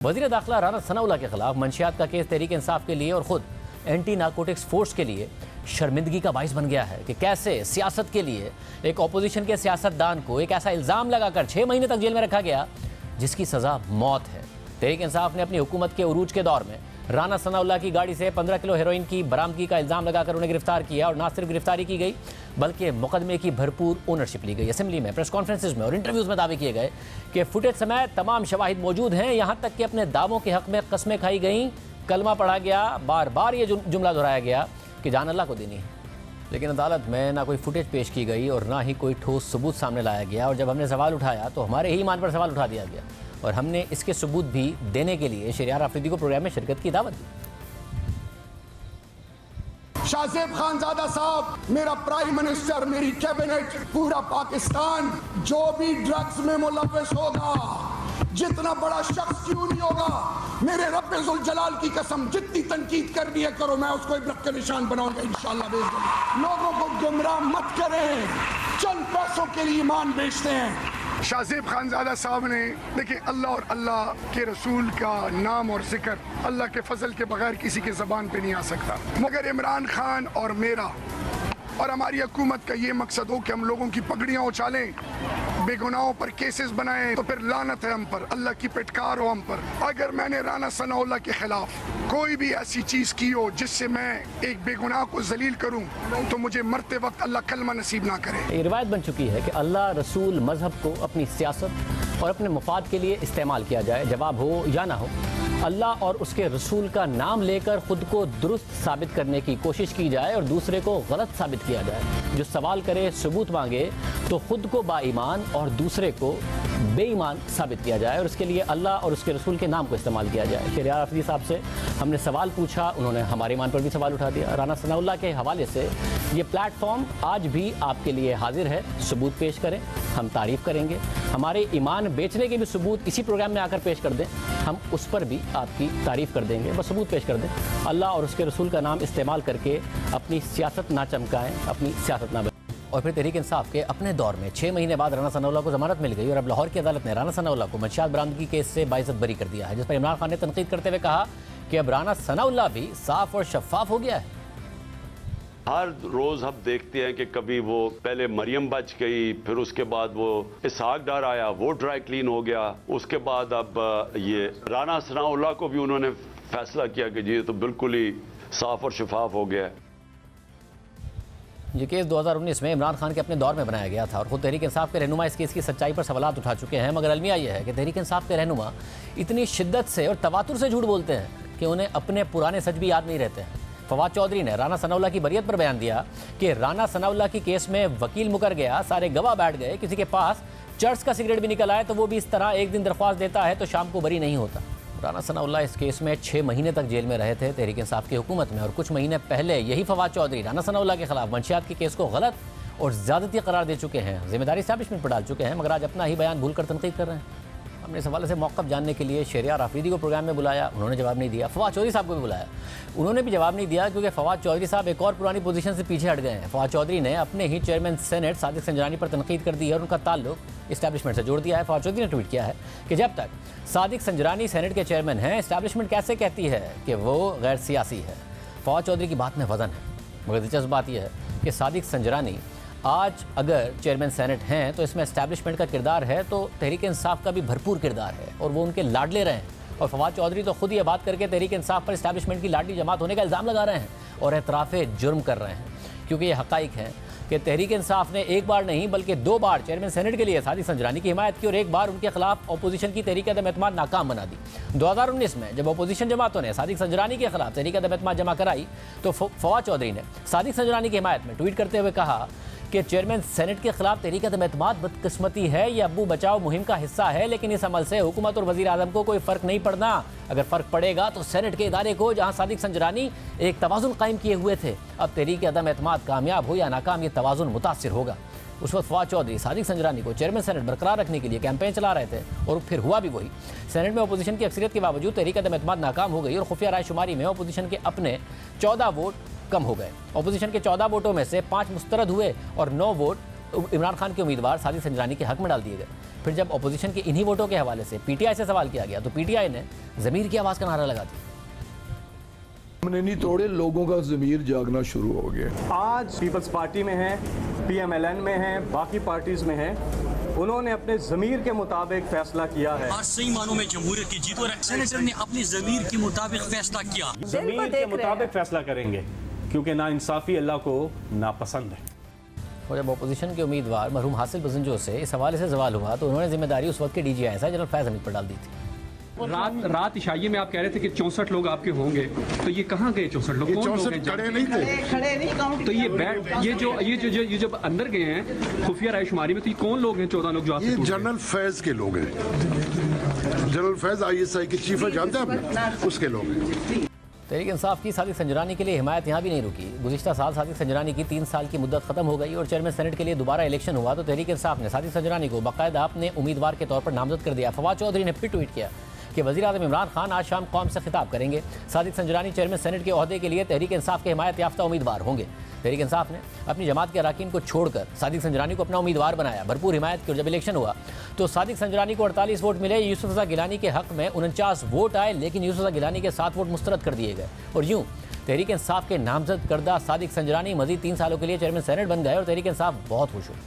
वज़ीर दाखिला राना सनाउल्लाह के खिलाफ मंशियात का केस तहरीक इंसाफ के लिए और ख़ुद एंटी नारकोटिक्स फोर्स के लिए शर्मिंदगी का बाइस बन गया है कि कैसे सियासत के लिए एक अपोजिशन के सियासतदान को एक ऐसा इल्ज़ाम लगाकर 6 महीने तक जेल में रखा गया जिसकी सज़ा मौत है। तहरीक इंसाफ ने अपनी हुकूमत के उरूज के दौर में राना सनाउल्लाह की गाड़ी से 15 किलो हेरोइन की बरामदगी का इल्ज़ाम लगाकर उन्हें गिरफ्तार किया और न सिर्फ गिरफ्तारी की गई बल्कि मुकदमे की भरपूर ओनरशिप ली गई। असेंबली में प्रेस कॉन्फ्रेंसेज में और इंटरव्यूज़ में दावे किए गए कि फुटेज समय तमाम शवाहिद मौजूद हैं, यहाँ तक कि अपने दावों के हक़ में कस्में खाई गईं, कलमा पढ़ा गया, बार बार ये जुमला दोहराया गया कि जान अल्लाह को देनी है। लेकिन अदालत में ना कोई फुटेज पेश की गई और ना ही कोई ठोस सबूत सामने लाया गया और जब हमने सवाल उठाया तो हमारे ही ईमान पर सवाल उठा दिया गया और हमने इसके सबूत भी देने के लिए शहरियार आफरीदी को प्रोग्राम में शिरकत की दावत दी। शाहजेब खानजादा साहब, मेरा प्राइम मिनिस्टर, मेरी कैबिनेट, पूरा पाकिस्तान जो भी ड्रग्स में मुलव्वस होगा, जितना बड़ा शख्स क्यों नहीं होगा, मेरे रब्बे जुल जलाल की कसम, जितनी तनकीद करनी है करो, मैं उसको इब्रत का निशान बनाऊंगा इंशाअल्लाह। लोगों को गुमराह मत करें, चंद पैसों के लिए ईमान बेचते हैं। शाहजेब खानजादा साहब ने देखिए, अल्लाह और अल्लाह के रसूल का नाम और जिक्र अल्लाह के फजल के बगैर किसी के ज़बान पे नहीं आ सकता। मगर इमरान खान और मेरा और हमारी हुकूमत का ये मकसद हो कि हम लोगों की पगड़ियाँ उछालें, बेगुनाहों पर केसेस बनाएं, तो फिर लानत है हम पर, अल्लाह की पेटकार हो हम पर। अगर मैंने राना सनाउल्लाह के खिलाफ कोई भी ऐसी चीज़ की हो जिससे मैं एक बेगुनाह को जलील करूं, तो मुझे मरते वक्त अल्लाह कलमा नसीब ना करे। ये रिवायत बन चुकी है कि अल्लाह रसूल मजहब को अपनी सियासत और अपने मुफाद के लिए इस्तेमाल किया जाए, जवाब हो या ना हो। अल्लाह और उसके रसूल का नाम लेकर ख़ुद को दुरुस्त साबित करने की कोशिश की जाए और दूसरे को गलत साबित किया जाए। जो सवाल करे, सबूत मांगे, तो ख़ुद को बाईमान और दूसरे को बेईमान साबित किया जाए और इसके लिए अल्लाह और उसके रसूल के नाम को इस्तेमाल किया जाए। शहरियार आफरीदी साहब से हमने सवाल पूछा, उन्होंने हमारे ईमान पर भी सवाल उठा दिया। राना सनाउल्लाह के हवाले से ये प्लेटफॉर्म आज भी आपके लिए हाजिर है, सबूत पेश करें, हम तारीफ़ करेंगे। हमारे ईमान बेचने के भी सबूत इसी प्रोग्राम में आकर पेश कर दें, हम उस पर भी आपकी तारीफ़ कर देंगे। बस सबूत पेश कर दें, अल्लाह और उसके रसूल का नाम इस्तेमाल करके अपनी सियासत ना चमकाएँ, अपनी सियासत ना। और फिर तहरीक इंसाफ के अपने दौर में 6 महीने बाद राना सनाउल्लाह को जमानत मिल गई और अब लाहौर की अदालत ने राना सनाउल्लाह को मंशियात बरामदगी केस से बाइज्जत बरी कर दिया है, जिस पर इमरान खान ने तनकीद करते हुए कहा कि अब राना सनाउल्लाह भी साफ और शफाफ हो गया है। हर रोज़ हम देखते हैं कि कभी वो पहले मरियम बच गई, फिर उसके बाद वो इसहाक डार आया, वो ड्राई क्लीन हो गया, उसके बाद अब ये राना सनाउल्लाह को भी उन्होंने फैसला किया कि जी तो बिल्कुल ही साफ और शफाफ हो गया है। ये केस 2019 में इमरान खान के अपने दौर में बनाया गया था और खुद तहरीक इंसाफ के रहनुमा इस केस की सच्चाई पर सवालात उठा चुके हैं, मगर अलमिया यह है कि तहरीक इंसाफ के रहनुमा इतनी शिद्दत से और तवातुर से झूठ बोलते हैं कि उन्हें अपने पुराने सच भी याद नहीं रहते हैं। फवाद चौधरी ने राना सनाउल्लाह की बरियत पर बयान दिया कि राना सनाउल्लाह की केस में वकील मुकर गया, सारे गवाह बैठ गए, किसी के पास चर्च का सिगरेट भी निकल आए तो वो भी इस तरह एक दिन दरख्वास्त देता है तो शाम को बरी नहीं होता। राना सनाउल्लाह इस केस में 6 महीने तक जेल में रहे थे तहरीक इंसाफ की हुकूमत में और कुछ महीने पहले यही फवाद चौधरी राना सनाउल्लाह के खिलाफ मंशियात के केस को गलत और ज़्यादती करार दे चुके हैं, जिम्मेदारी एस्टैब्लिशमेंट पर डाल चुके हैं, मगर आज अपना ही बयान भूल कर तनकीद कर रहे हैं। हमने इस हवाले से मौक़िफ़ जानने के लिए शहरियार आफरीदी को प्रोग्राम में बुलाया, उन्होंने जवाब नहीं दिया। फवाद चौधरी साहब को भी बुलाया, उन्होंने भी जवाब नहीं दिया क्योंकि फवाद चौधरी साहब एक और पुरानी पोजीशन से पीछे हट गए हैं। फवाद चौधरी ने अपने ही चेयरमैन सेनेट सादिक संजरानी पर तनकीद कर दी है और उनका ताल्लुक इस्टेब्लिशमेंट से जोड़ दिया है। फवाद चौधरी ने ट्वीट किया है कि जब तक सादिक संजरानी सेनेट के चेयरमैन हैं, इस्टेब्लिशमेंट कैसे कहती है कि वो गैर सियासी है। फवाद चौधरी की बात में वज़न है, मगर दिलचस्प बात यह है कि सादिक संजरानी आज अगर चेयरमैन सेनेट हैं तो इसमें इस्टेब्लिशमेंट का किरदार है, तो तहरीक इंसाफ का भी भरपूर किरदार है और वो उनके लाडले रहे हैं। और फवाद चौधरी तो खुद ये बात करके तहरीक इंसाफ पर इस्टेब्लिशमेंट की लाडली जमात होने का इल्ज़ाम लगा रहे हैं और एतराफ़े जुर्म कर रहे हैं, क्योंकि ये हक़ाइक़ हैं कि तहरीक इंसाफ ने एक बार नहीं बल्कि 2 बार चेयरमैन सेनेट के लिए सादिक संजरानी की हिमायत की और एक बार उनके खिलाफ अपोजिशन की तहरीक अदम-ए-एतमाद नाकाम बना दी। 2019 में जब अपोजिशन जमातों ने सादिक संजरानी के खिलाफ तहरीक अदम-ए-एतमाद जमा कराई तो फवाद चौधरी ने सादिक संजरानी की हिमायत में ट्वीट करते हुए कहा कि चेयरमैन सेनेट के खिलाफ तहरीक अदम-ए-एतमाद बदकिस्मती है, यह अब्बू बचाओ मुहिम का हिस्सा है, लेकिन इस अमल से हुकूमत और वज़ीर आज़म को कोई फ़र्क नहीं पड़ना। अगर फ़र्क पड़ेगा तो सेनेट के इदारे को, जहाँ सादिक संजरानी एक तवाज़ुन कायम किए हुए थे, अब तहरीक अदम-ए-एतमाद कामयाब हो या नाकाम, ये तवाज़ुन मुतासिर होगा। उस वक्त फवाद चौधरी सादिक संजरानी को चेयरमैन सेनेट बरकरार रखने के लिए कैंपेन चला रहे थे और फिर हुआ भी वही। सेनेट में अपोजिशन की अक्सरियत के बावजूद तहरीक अदम-ए-एतमाद नाकाम हो गई और खुफिया राय शुमारी में अपोजिशन के अपने 14 वोट कम हो गए। अपोजिशन के 14 वोटों में से 5 मुस्तरद हुए और 9 वोट इमरान खान के उम्मीदवार सादिक संजरानी के हक में डाल दिए गए। फिर जब अपोजिशन के इन्हीं वोटों के हवाले से पीटीआई से सवाल किया गया तो पीटीआई ने ज़मीर की आवाज़ का नारा लगा दिया। हमने नहीं तोड़े, लोगों का ज़मीर जागना शुरू हो गया। आज पीपल्स पार्टी में है, पीएमएलएन में है, बाकी पार्टीज में है, उन्होंने अपने ज़मीर के मुताबिक फैसला किया है। आज सही मानों में जमहूरियत की जीत और सेनेटर ने अपनी ज़मीर के मुताबिक फैसला किया। ज़मीर के मुताबिक फैसला करेंगे क्योंकि नाइंसाफ़ी अल्लाह को नापसंद है। और जब अपोजिशन के उम्मीदवार मरहूम हासिल बजंजो से इस हवाले से सवाल हुआ तो उन्होंने जिम्मेदारी उस वक्त के DGI जनरल फैज़ हमीद पर डाल दी थी। रात इशाइये में आप कह रहे थे कि 64 लोग आपके होंगे, तो ये कहाँ गए 64 लोग? कौन लोग हैं? खड़े नहीं थे। तो ये जब अंदर गए हैं खुफिया रायशुमारी में, तो ये कौन लोग हैं 14 लोग जो आपसे ये टूट गए? जनरल फैज के लोग हैं। जनरल फैज ISI के चीफ है, जानते हैं आप? उसके लोग हैं। तहरीक इंसाफ की सादिक संजरानी के लिए हिमायत यहाँ भी नहीं रुकी। गुज़िश्ता साल सादिक संजरानी की 3 साल की मुद्दत खत्म हो गई और चेयरमैन सेनेट के लिए दोबारा इलेक्शन हुआ तो तहरीक इंसाफ ने सादिक संजरानी को बाकायदा अपने उम्मीदवार के तौर पर नामजद कर दिया। फवाद चौधरी ने फिर ट्वीट किया कि वज़ीर-ए-आज़म इमरान खान आज शाम कौम से खिताब करेंगे। सादिक संजरानी चेयरमैन सेनेट के ओहदे के लिए तहरीक इंसाफ के हिमायत याफ्ता उम्मीदवार होंगे। तहरीक इंसाफ ने अपनी जमात के अरकान को छोड़कर सादिक संजरानी को अपना उम्मीदवार बनाया, भरपूर हिमायत की। और जब इलेक्शन हुआ तो सादिक संजरानी को 48 वोट मिले। यूसुफ रज़ा गिलानी के हक में 49 वोट आए, लेकिन यूसुफ रज़ा गिलानी के 7 वोट मुस्तरद कर दिए गए और यूँ तहरीक इंसाफ के नामजद करदा सादिक संजरानी मज़ीद 3 सालों के लिए चेयरमैन सेनेट बन गए और तहरीक इंसाफ बहुत खुश हुई।